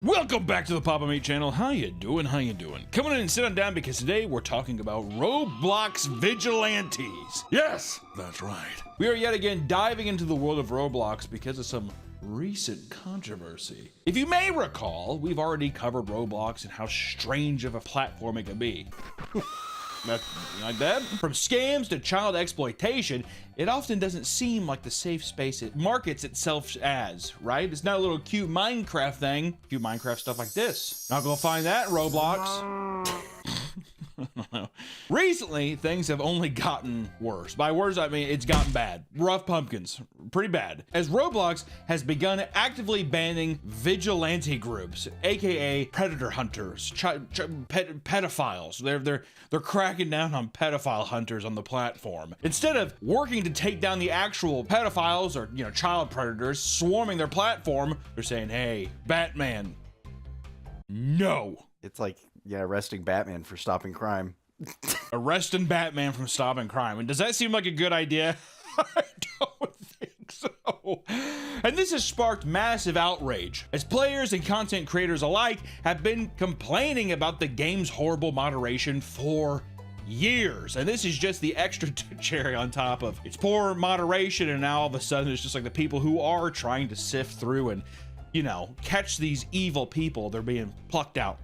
Welcome back to the Papa Meat channel. How you doing? How you doing? Come on in and sit on down because today we're talking about Roblox vigilantes. Yes, that's right. We are yet again diving into the world of Roblox because of some recent controversy. If you may recall, we've already covered Roblox and how strange of a platform it can be. Like that? From scams to child exploitation, it often doesn't seem like the safe space it markets itself as, right? It's not a little cute Minecraft thing. Cute Minecraft stuff like this. Not gonna find that in Roblox. Recently, things have only gotten worse. By worse, I mean it's gotten bad. Rough pumpkins, pretty bad. As Roblox has begun actively banning vigilante groups, aka predator hunters, pedophiles. They're cracking down on pedophile hunters on the platform. Instead of working to take down the actual pedophiles or child predators swarming their platform, they're saying, "Hey, Batman, no." It's like, yeah, arresting Batman for stopping crime. Arresting Batman from stopping crime. And does that seem like a good idea? I don't think so. And this has sparked massive outrage, as players and content creators alike have been complaining about the game's horrible moderation for years. And this is just the extra cherry on top of its poor moderation, and now all of a sudden it's just like the people who are trying to sift through and, catch these evil people, they're being plucked out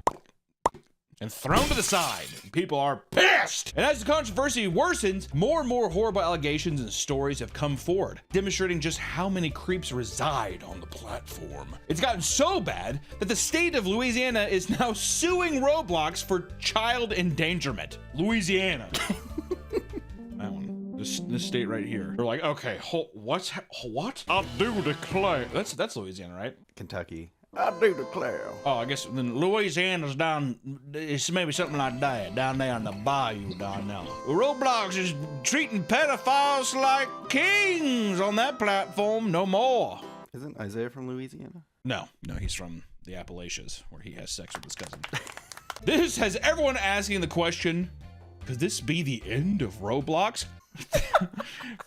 and thrown to the side. People are pissed. And as the controversy worsens, more and more horrible allegations and stories have come forward, demonstrating just how many creeps reside on the platform. It's gotten so bad that the state of Louisiana is now suing Roblox for child endangerment. Louisiana. That one. This state right here. They're like, okay, what? I do declare. That's Louisiana, right? Kentucky. I do declare. Oh, I guess then Louisiana's down, it's maybe something like that, down there in the bayou down there. Roblox is treating pedophiles like kings on that platform, no more. Isn't Isaiah from Louisiana? No, he's from the Appalachians, where he has sex with his cousin. This has everyone asking the question, could this be the end of Roblox?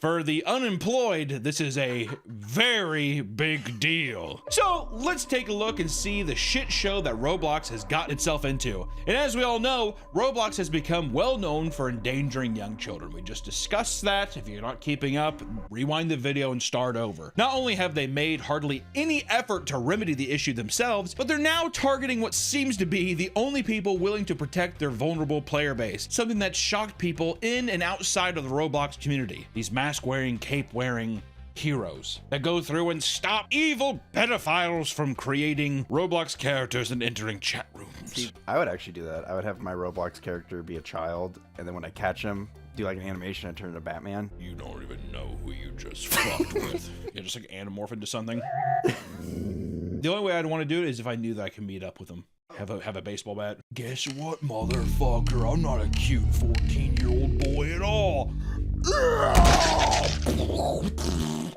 For the unemployed, this is a very big deal. So let's take a look and see the shit show that Roblox has gotten itself into. And as we all know, Roblox has become well known for endangering young children. We just discussed that. If you're not keeping up, rewind the video and start over. Not only have they made hardly any effort to remedy the issue themselves, but they're now targeting what seems to be the only people willing to protect their vulnerable player base. Something that shocked people in and outside of the Roblox community. These mask-wearing, cape-wearing heroes that go through and stop evil pedophiles from creating Roblox characters and entering chat rooms. See, I would actually do that. I would have my Roblox character be a child, and then when I catch him, do like an animation and turn into Batman. You don't even know who you just fucked with. Yeah, just like anamorph into something. The only way I'd want to do it is if I knew that I could meet up with him. Have a baseball bat. Guess what, motherfucker? I'm not a cute 14-year-old boy at all.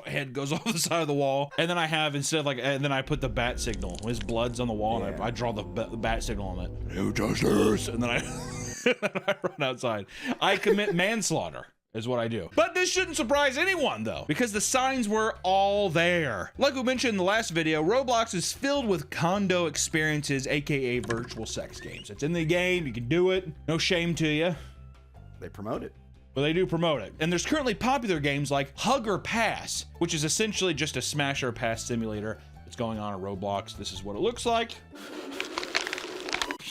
Head goes off the side of the wall, and then I have and then I put the bat signal. His blood's on the wall, and I draw the bat signal on it. Who does this? And then I run outside. I commit manslaughter. Is what I do. But this shouldn't surprise anyone though, because the signs were all there. Like we mentioned in the last video, Roblox is filled with condo experiences, aka virtual sex games. It's in the game, you can do it, no shame to you. They promote it. Well, they do promote it. And there's currently popular games like Hug or Pass, which is essentially just a smash or pass simulator that's going on at Roblox. This is what it looks like.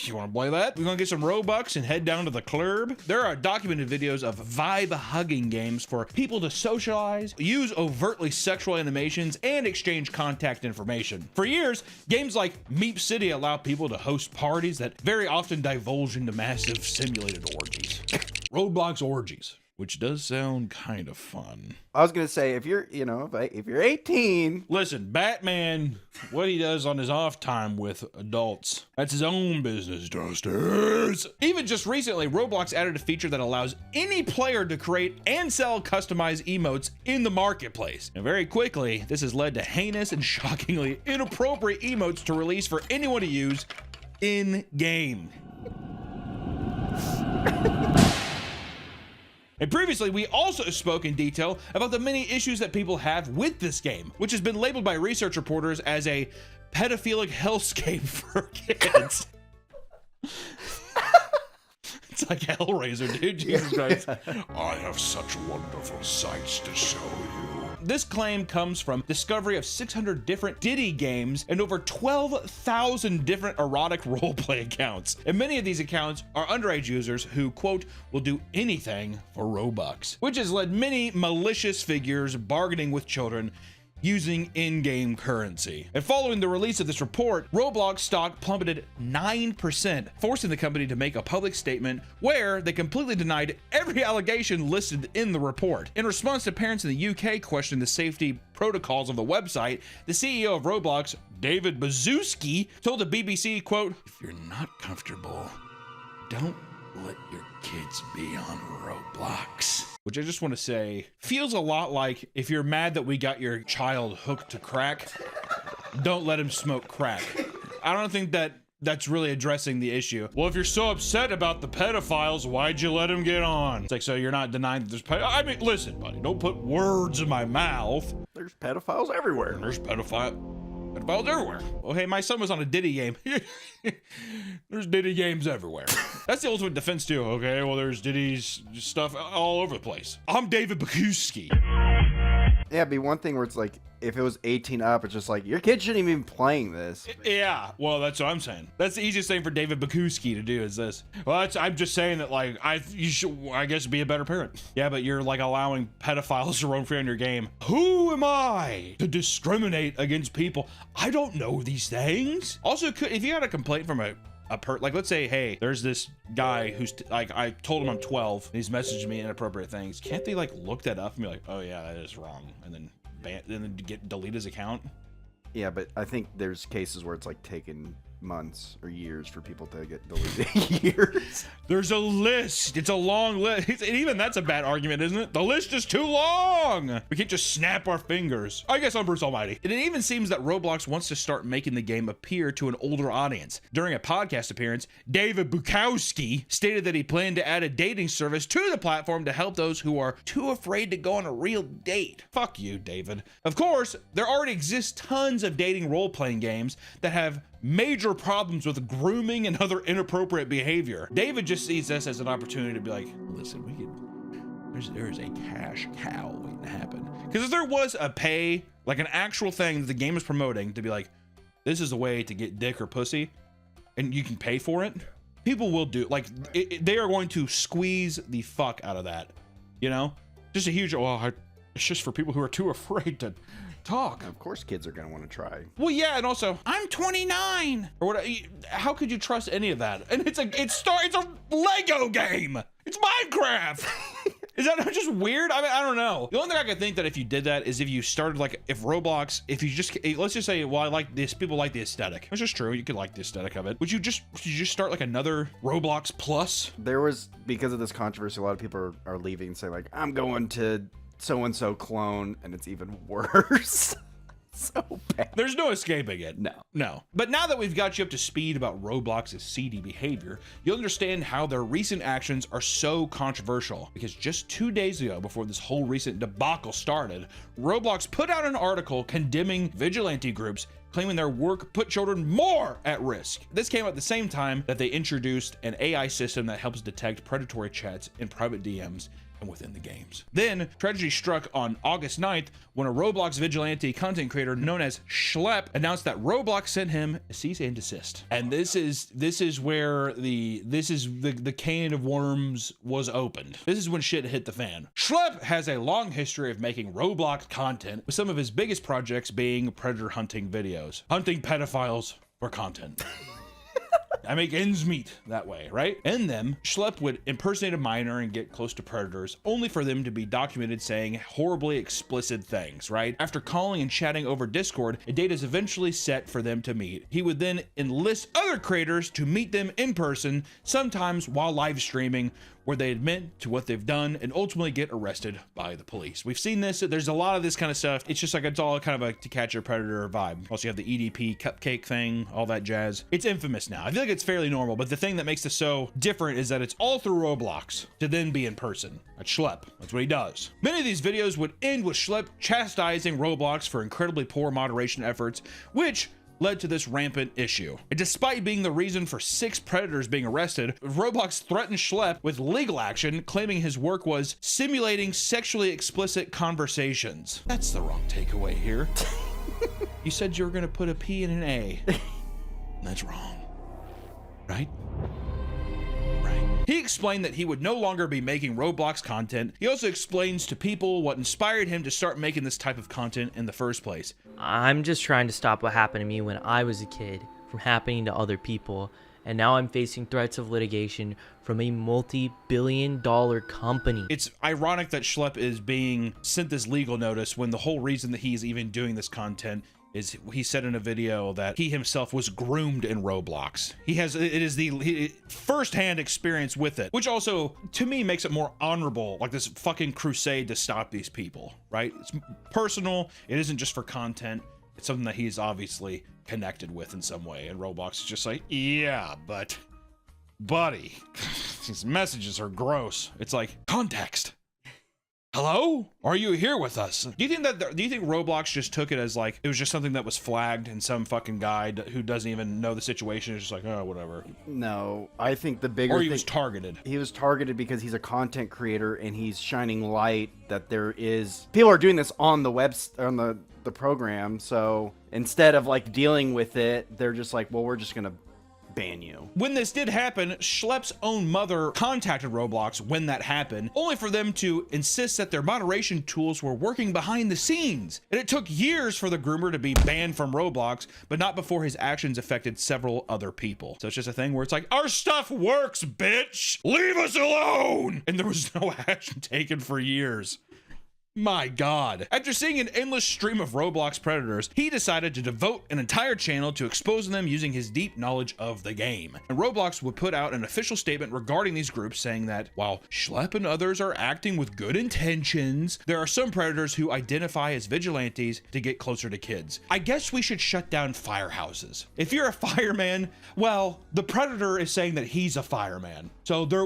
You want to play that? We're gonna get some Robux and head down to the club. There are documented videos of vibe hugging games for people to socialize, use overtly sexual animations, and exchange contact information. For years, games like Meep City allow people to host parties that very often divulge into massive simulated orgies. Roblox orgies, which does sound kind of fun. I was gonna say, if you're, if you're 18. Listen, Batman, what he does on his off time with adults, that's his own business, Justice. Even just recently, Roblox added a feature that allows any player to create and sell customized emotes in the marketplace. And very quickly, this has led to heinous and shockingly inappropriate emotes to release for anyone to use in-game. And previously, we also spoke in detail about the many issues that people have with this game, which has been labeled by research reporters as a pedophilic hellscape for kids. It's like Hellraiser, dude. Jesus Christ. I have such wonderful sights to show you. This claim comes from discovery of 600 different Diddy games and over 12,000 different erotic roleplay accounts. And many of these accounts are underage users who, quote, will do anything for Robux, which has led many malicious figures bargaining with children using in-game currency. And following the release of this report, Roblox stock plummeted 9%, forcing the company to make a public statement where they completely denied every allegation listed in the report. In response to parents in the UK questioning the safety protocols of the website, the CEO of Roblox, David Baszucki, told the BBC, quote, "If you're not comfortable, don't let your kids be on Roblox." Which I just want to say feels a lot like if you're mad that we got your child hooked to crack, don't let him smoke crack. I don't think that that's really addressing the issue. Well, if you're so upset about the pedophiles, why'd you let him get on? It's like, so you're not denying that there's I mean, listen, buddy, don't put words in my mouth. There's pedophiles everywhere. There's pedophiles everywhere. Oh, hey, my son was on a Diddy game. There's Diddy games everywhere. That's the ultimate defense too, okay? Well, there's Diddy's stuff all over the place. I'm David Bakuski. Yeah, it'd be one thing where it's like, if it was 18 up, it's just like, your kid shouldn't even be playing this. Yeah, well, that's what I'm saying. That's the easiest thing for David Bakuski to do is this. Well, I'm just saying that, like, you should, I guess, be a better parent. Yeah, but you're, like, allowing pedophiles to roam free on your game. Who am I to discriminate against people? I don't know these things. Also, if you had a complaint from like, let's say, hey, there's this guy who's like, I told him I'm 12 and he's messaging me inappropriate things. Can't they, like, look that up and be like, oh yeah, that is wrong, and then delete his account? Yeah, but I think there's cases where it's like taken months or years for people to get deleted. Years. There's a list. It's a long list. And even that's a bad argument, isn't it? The list is too long. We can't just snap our fingers. I guess I'm Bruce Almighty. And it even seems that Roblox wants to start making the game appear to an older audience. During a podcast appearance, David Bukowski stated that he planned to add a dating service to the platform to help those who are too afraid to go on a real date. Fuck you, David. Of course, there already exists tons of dating role-playing games that have major problems with grooming and other inappropriate behavior. David just sees this as an opportunity to be like, listen, there is a cash cow waiting to happen. Because if there was a pay, like an actual thing that the game is promoting to be like, this is a way to get dick or pussy, and you can pay for it, people will do, like, they are going to squeeze the fuck out of that, you know? Just a huge, it's just for people who are too afraid to talk. Of course kids are going to want to try. Well, yeah, and also, I'm 29 or what? How could you trust any of that? And it's a Lego game. It's Minecraft. Is that not just weird? I mean, I don't know. The only thing I could think that if you did that is if you started, like, if Roblox, if you just, let's just say, well, I like this, people like the aesthetic. Which is true, you could like the aesthetic of it. Would you just start like another Roblox Plus? There was, because of this controversy, a lot of people are leaving and saying like, I'm going to so-and-so clone, and it's even worse. So bad. There's no escaping it. No. But now that we've got you up to speed about Roblox's seedy behavior, you'll understand how their recent actions are so controversial. Because just 2 days ago, before this whole recent debacle started, Roblox put out an article condemning vigilante groups, claiming their work put children more at risk. This came at the same time that they introduced an AI system that helps detect predatory chats in private DMs and within the games. Then, tragedy struck on August 9th when a Roblox vigilante content creator known as Schlep announced that Roblox sent him a cease and desist. And this is where the can of worms was opened. This is when shit hit the fan. Schlep has a long history of making Roblox content, with some of his biggest projects being predator hunting videos. Hunting pedophiles for content. I make ends meet that way, right? In them, Schlep would impersonate a minor and get close to predators, only for them to be documented saying horribly explicit things, right? After calling and chatting over Discord, a date is eventually set for them to meet. He would then enlist other creators to meet them in person, sometimes while live streaming, where they admit to what they've done and ultimately get arrested by the police. We've seen this. There's a lot of this kind of stuff. It's just like, it's all kind of a To Catch a Predator vibe. Also, you have the EDP cupcake thing, all that jazz. It's infamous now. I feel like it's fairly normal, but the thing that makes this so different is that it's all through Roblox to then be in person. That's Schlep. That's what he does. Many of these videos would end with Schlep chastising Roblox for incredibly poor moderation efforts, which led to this rampant issue. And despite being the reason for 6 predators being arrested, Roblox threatened Schlepp with legal action, claiming his work was simulating sexually explicit conversations. That's the wrong takeaway here. You said you were gonna put a P in an A. That's wrong. Right? Right. He explained that he would no longer be making Roblox content. He also explains to people what inspired him to start making this type of content in the first place. I'm just trying to stop what happened to me when I was a kid from happening to other people, and now I'm facing threats of litigation from a multi-billion-dollar company. It's ironic that Schlepp is being sent this legal notice when the whole reason that he's even doing this content is he said in a video that he himself was groomed in Roblox. It is the first-hand experience with it, which also to me makes it more honorable, like this fucking crusade to stop these people, right? It's personal. It isn't just for content. It's something that he's obviously connected with in some way, and Roblox is just like, yeah, but buddy, these messages are gross. It's like, context. Hello? Are you here with us? Do you think Roblox just took it as like it was just something that was flagged and some fucking guy who doesn't even know the situation is just like, oh, whatever? No, I think the bigger Or he was targeted. He was targeted because he's a content creator and he's shining light that there is people are doing this on the the program. So instead of like dealing with it, they're just like, well, we're just gonna ban you. When this did happen, Schlepp's own mother contacted Roblox when that happened, only for them to insist that their moderation tools were working behind the scenes. And it took years for the groomer to be banned from Roblox, but not before his actions affected several other people. So it's just a thing where it's like, our stuff works, bitch! Leave us alone! And there was no action taken for years. My God. After seeing an endless stream of Roblox predators, he decided to devote an entire channel to exposing them using his deep knowledge of the game. And Roblox would put out an official statement regarding these groups saying that while Schlepp and others are acting with good intentions, there are some predators who identify as vigilantes to get closer to kids. I guess we should shut down firehouses. If you're a fireman, well, the predator is saying that he's a fireman. So the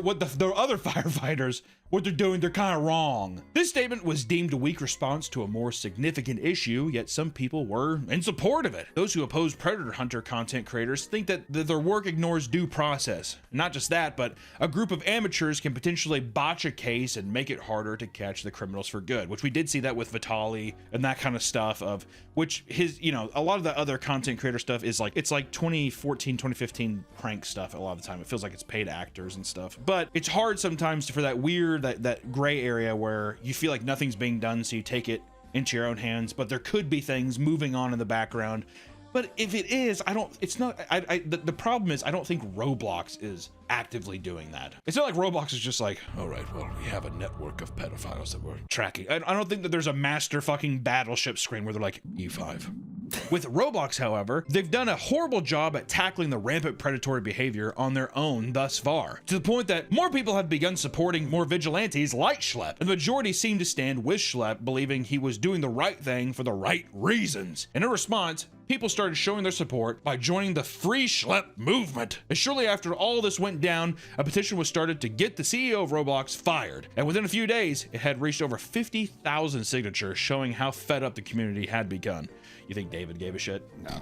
other firefighters, what they're doing, they're kind of wrong. This statement was deemed a weak response to a more significant issue, yet some people were in support of it. Those who oppose predator hunter content creators think that their work ignores due process. Not just that, but a group of amateurs can potentially botch a case and make it harder to catch the criminals for good, which we did see that with Vitaly and that kind of stuff of which a lot of the other content creator stuff is like, it's like 2014, 2015 prank stuff a lot of the time. It feels like it's paid actors and stuff, but it's hard sometimes for that weird, that gray area where you feel like nothing's being done, so you take it into your own hands, but there could be things moving on in the background. But if it is, the problem is I don't think Roblox is actively doing that. It's not like Roblox is just like, all right, well, we have a network of pedophiles that we're tracking. I don't think that there's a master fucking battleship screen where they're like, E5. With Roblox, however, they've done a horrible job at tackling the rampant predatory behavior on their own thus far, to the point that more people have begun supporting more vigilantes like Schlepp, and the majority seem to stand with Schlepp, believing he was doing the right thing for the right reasons. And in response, people started showing their support by joining the Free Schlepp movement. And shortly after all this went down, a petition was started to get the CEO of Roblox fired. And within a few days, it had reached over 50,000 signatures, showing how fed up the community had become. You think David gave a shit? No.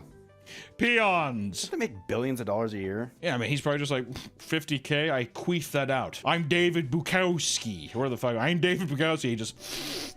Peons. They make billions of dollars a year. Yeah, I mean, he's probably just like, 50K, I queef that out. I'm David Bukowski. Where the fuck? I'm David Bukowski. He just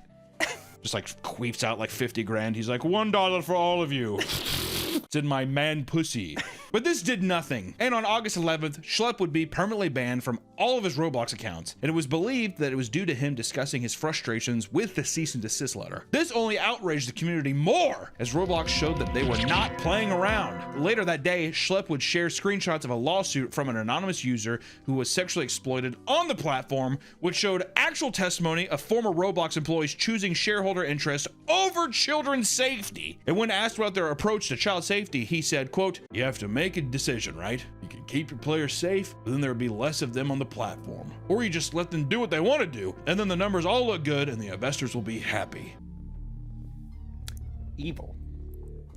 like queefs out like 50 grand. He's like, $1 for all of you. It's in my man pussy. But this did nothing. And on August 11th, Schlepp would be permanently banned from all of his Roblox accounts. And it was believed that it was due to him discussing his frustrations with the cease and desist letter. This only outraged the community more, as Roblox showed that they were not playing around. Later that day, Schlepp would share screenshots of a lawsuit from an anonymous user who was sexually exploited on the platform, which showed actual testimony of former Roblox employees choosing shareholder interest over children's safety. And when asked about their approach to child safety, he said, quote, "You have to make a decision, right? You can keep your players safe, but then there will be less of them on the platform. Or you just let them do what they want to do, and then the numbers all look good and the investors will be happy." Evil.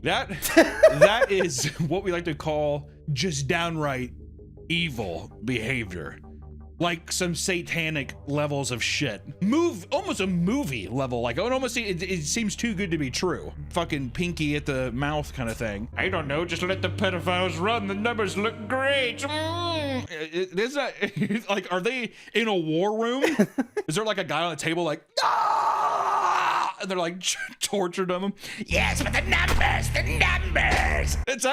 That is what we like to call just downright evil behavior. like some satanic levels of shit. Almost a movie level. Like it seems too good to be true. Fucking pinky at the mouth kind of thing. I don't know, just let the pedophiles run. The numbers look great. Is that like, are they in a war room? Is there like a guy on the table like, ah! And they're like tortured them. Yes, but the numbers. It's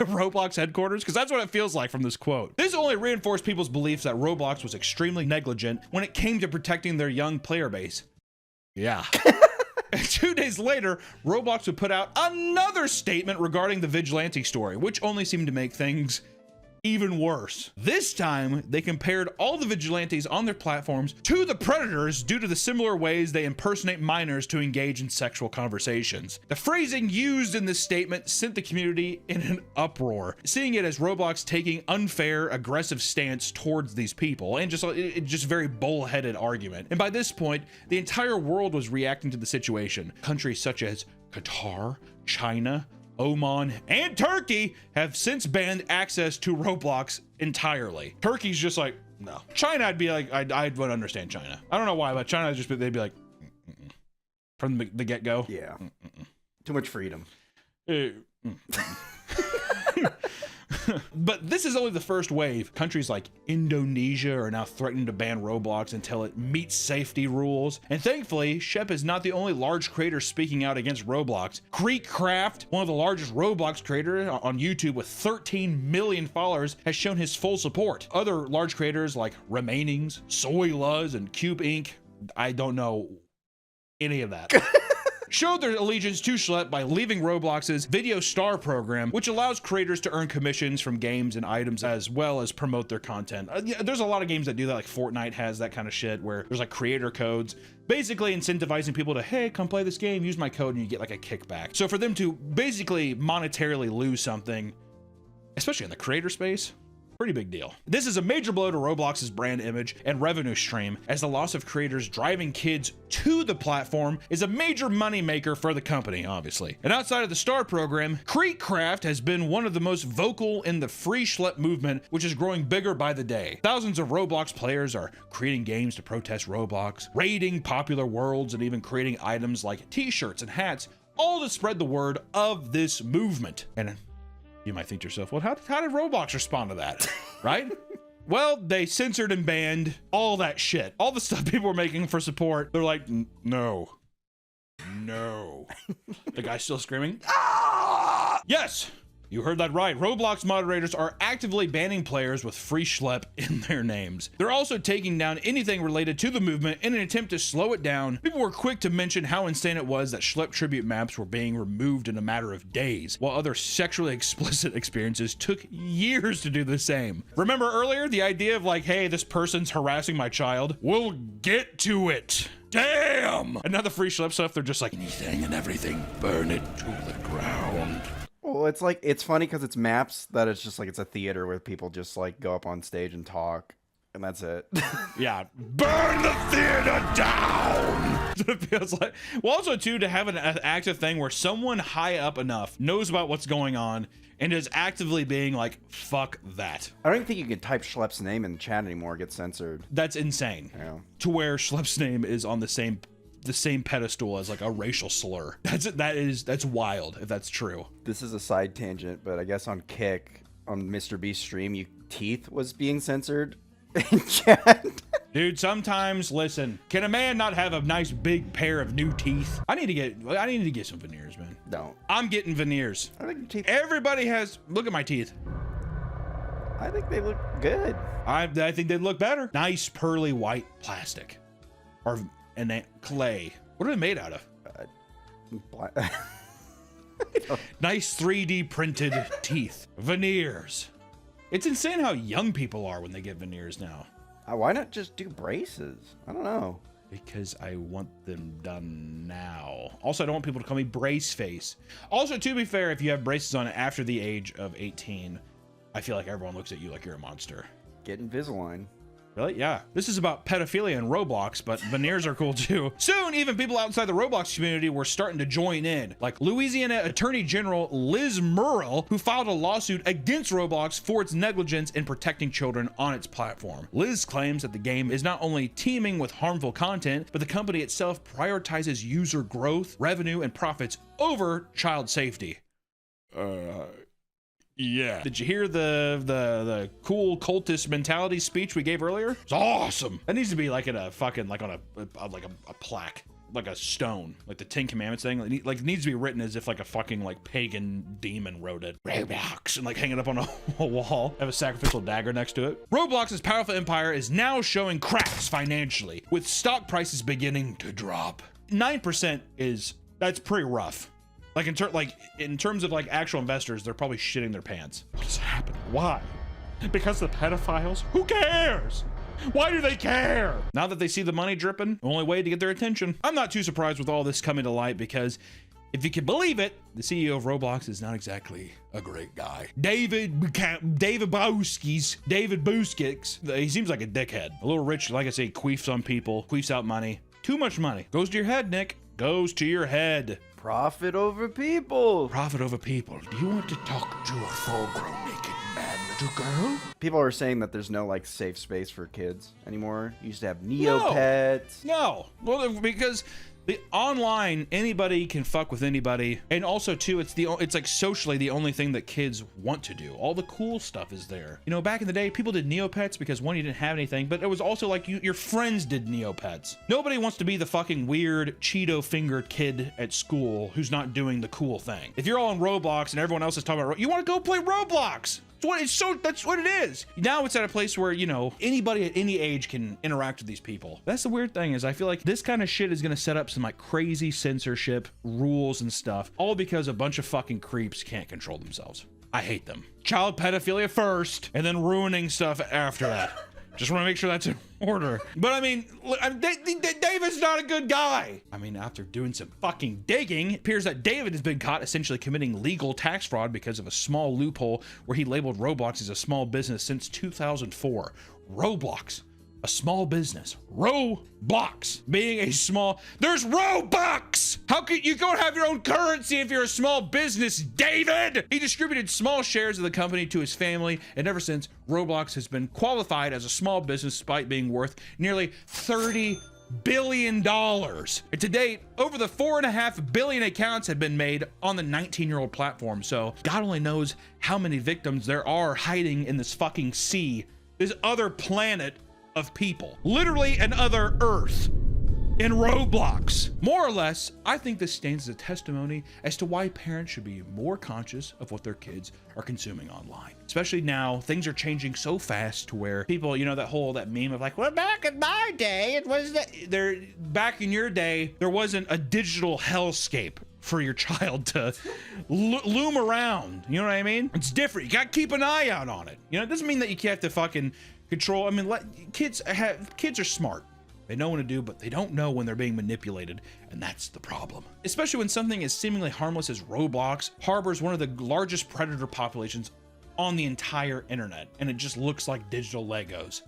Roblox headquarters, because that's what it feels like from this quote. This only reinforced people's beliefs that Roblox was extremely negligent when it came to protecting their young player base. Yeah. And 2 days later, Roblox would put out another statement regarding the vigilante story, which only seemed to make things even worse. This time, they compared all the vigilantes on their platforms to the predators due to the similar ways they impersonate minors to engage in sexual conversations. The phrasing used in this statement sent the community in an uproar, seeing it as Roblox taking unfair, aggressive stance towards these people, and just very bullheaded argument. And by this point, the entire world was reacting to the situation. Countries such as Qatar, China, Oman, and Turkey have since banned access to Roblox entirely. Turkey's just like, no. China, I'd be like, I would understand China. I don't know why, but China they'd be like, from the get-go. Yeah. Too much freedom. But this is only the first wave. Countries like Indonesia are now threatening to ban Roblox until it meets safety rules. And thankfully, Shep is not the only large creator speaking out against Roblox. Creekcraft, one of the largest Roblox creators on YouTube with 13 million followers, has shown his full support. Other large creators like Remainings, Soyluz, and Cube Inc., I don't know any of that. Showed their allegiance to Schlep by leaving Roblox's Video Star program, which allows creators to earn commissions from games and items as well as promote their content. Yeah, there's a lot of games that do that, like Fortnite has that kind of shit where there's like creator codes, basically incentivizing people to, hey, come play this game, use my code, and you get like a kickback. So for them to basically monetarily lose something, especially in the creator space, pretty big deal. This is a major blow to Roblox's brand image and revenue stream, as the loss of creators driving kids to the platform is a major moneymaker for the company, obviously. And outside of the Star program, Creekcraft has been one of the most vocal in the free Schlep movement, which is growing bigger by the day. Thousands of Roblox players are creating games to protest Roblox, raiding popular worlds, and even creating items like t-shirts and hats, all to spread the word of this movement. And you might think to yourself, well, how did Roblox respond to that, right? Well, they censored and banned all that shit. All the stuff people were making for support. They're like, no. The guy's still screaming, ah! Yes, you heard that right. Roblox moderators are actively banning players with free Schlep in their names. They're also taking down anything related to the movement in an attempt to slow it down. People were quick to mention how insane it was that Schlep tribute maps were being removed in a matter of days, while other sexually explicit experiences took years to do the same. Remember earlier, the idea of like, hey, this person's harassing my child? We'll get to it. Damn! And now the free Schlep stuff, they're just like, Anything and everything, burn it to the ground. Well, it's like, it's funny because it's maps that it's just like, it's a theater where people just like go up on stage and talk, and that's it. yeah, burn the theater down! It feels like. Well, also too, to have an active thing where someone high up enough knows about what's going on and is actively being like, fuck that. I don't even think you can type Schlepp's name in the chat anymore, get censored. That's insane. Yeah. To where Schlepp's name is on the same pedestal as like a racial slur. That's wild if that's true. This is a side tangent, but I guess on Kick, on Mr. Beast's stream, Teeth was being censored in chat. Dude, sometimes, listen, can a man not have a nice big pair of new teeth? I need to get some veneers, man. No. I'm getting veneers. I think your teeth, Everybody has, look at my teeth. I think they look good. I think they'd look better. Nice pearly white plastic. And clay. What are they made out of? Nice 3D printed teeth. Veneers. It's insane how young people are when they get veneers now. Why not just do braces? I don't know. Because I want them done now. Also, I don't want people to call me brace face. Also, to be fair, if you have braces on after the age of 18, I feel like everyone looks at you like you're a monster. Get Invisalign. Really? Yeah. This is about pedophilia in Roblox, but veneers are cool too. Soon, even people outside the Roblox community were starting to join in, like Louisiana Attorney General Liz Murrill, who filed a lawsuit against Roblox for its negligence in protecting children on its platform. Liz claims that the game is not only teeming with harmful content, but the company itself prioritizes user growth, revenue, and profits over child safety. Yeah. Did you hear the cool cultist mentality speech we gave earlier? It's awesome. That needs to be like in a fucking, like on a plaque, like a stone, like the 10 Commandments thing. Like it needs to be written as if like a fucking like pagan demon wrote it. Roblox, and like hang it up on a wall. Have a sacrificial dagger next to it. Roblox's powerful empire is now showing cracks financially, with stock prices beginning to drop. 9% that's pretty rough. Like in terms of like actual investors, they're probably shitting their pants. What's happening? Why? Because the pedophiles? Who cares? Why do they care? Now that they see the money dripping, the only way to get their attention. I'm not too surprised with all this coming to light, because if you can believe it, the CEO of Roblox is not exactly a great guy. David Buskis, he seems like a dickhead. A little rich, like I say, queefs on people, queefs out money. Too much money. Goes to your head, Nick. Goes to your head. Profit over people. Profit over people. Do you want to talk to a full-grown naked man, little girl? People are saying that there's no like safe space for kids anymore. You used to have Neopets. No. Well, because the online, anybody can fuck with anybody, and also too, it's like socially the only thing that kids want to do. All the cool stuff is there. You know, back in the day, people did Neopets because one, you didn't have anything, but it was also like your friends did Neopets. Nobody wants to be the fucking weird Cheeto fingered kid at school who's not doing the cool thing. If you're all on Roblox and everyone else is talking about, you want to go play Roblox. That's what it is. Now it's at a place where, you know, anybody at any age can interact with these people. That's the weird thing, is I feel like this kind of shit is going to set up some like crazy censorship rules and stuff, all because a bunch of fucking creeps can't control themselves. I hate them. Child pedophilia first, and then ruining stuff after that. Just want to make sure that's in order. But I mean, David's not a good guy. I mean, after doing some fucking digging, it appears that David has been caught essentially committing legal tax fraud because of a small loophole where he labeled Roblox as a small business since 2004. Roblox, a small business. Roblox being a small, there's Robux. How could you go have your own currency if you're a small business, David? He distributed small shares of the company to his family, and ever since, Roblox has been qualified as a small business despite being worth nearly $30 billion. And to date, over the 4.5 billion accounts have been made on the 19-year-old platform. So God only knows how many victims there are hiding in this fucking sea, this other planet of people, literally another Earth in Roblox. More or less, I think this stands as a testimony as to why parents should be more conscious of what their kids are consuming online. Especially now, things are changing so fast to where people, you know, that meme of like, well, back in my day, it was back in your day, there wasn't a digital hellscape for your child to loom around. You know what I mean? It's different. You gotta keep an eye out on it. You know, it doesn't mean that you have to fucking control. I mean, kids are smart. They know what to do, but they don't know when they're being manipulated, and that's the problem. Especially when something as seemingly harmless as Roblox harbors one of the largest predator populations on the entire internet, and it just looks like digital Legos.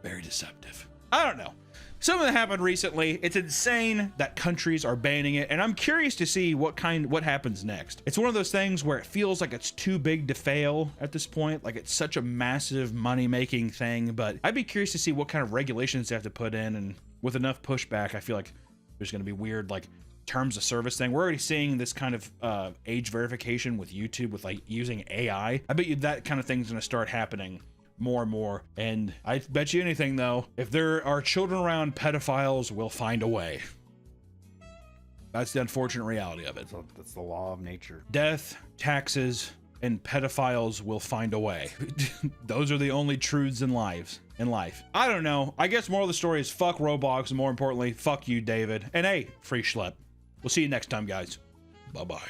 Very deceptive. I don't know. Something that happened recently, it's insane that countries are banning it, and I'm curious to see what happens next. It's one of those things where it feels like it's too big to fail at this point, like it's such a massive money-making thing, but I'd be curious to see what kind of regulations they have to put in, and with enough pushback, I feel like there's gonna be weird, like, terms of service thing. We're already seeing this kind of age verification with YouTube with, like, using AI. I bet you that kind of thing's gonna start happening more and more. And I bet you anything though, if there are children around, pedophiles will find a way. That's the unfortunate reality of it. That's the law of nature. Death, taxes, and pedophiles will find a way. Those are the only truths in life. I don't know. I guess moral of the story is fuck Roblox, and more importantly, fuck you, David. And hey, free schlep. We'll see you next time, guys. Bye-bye.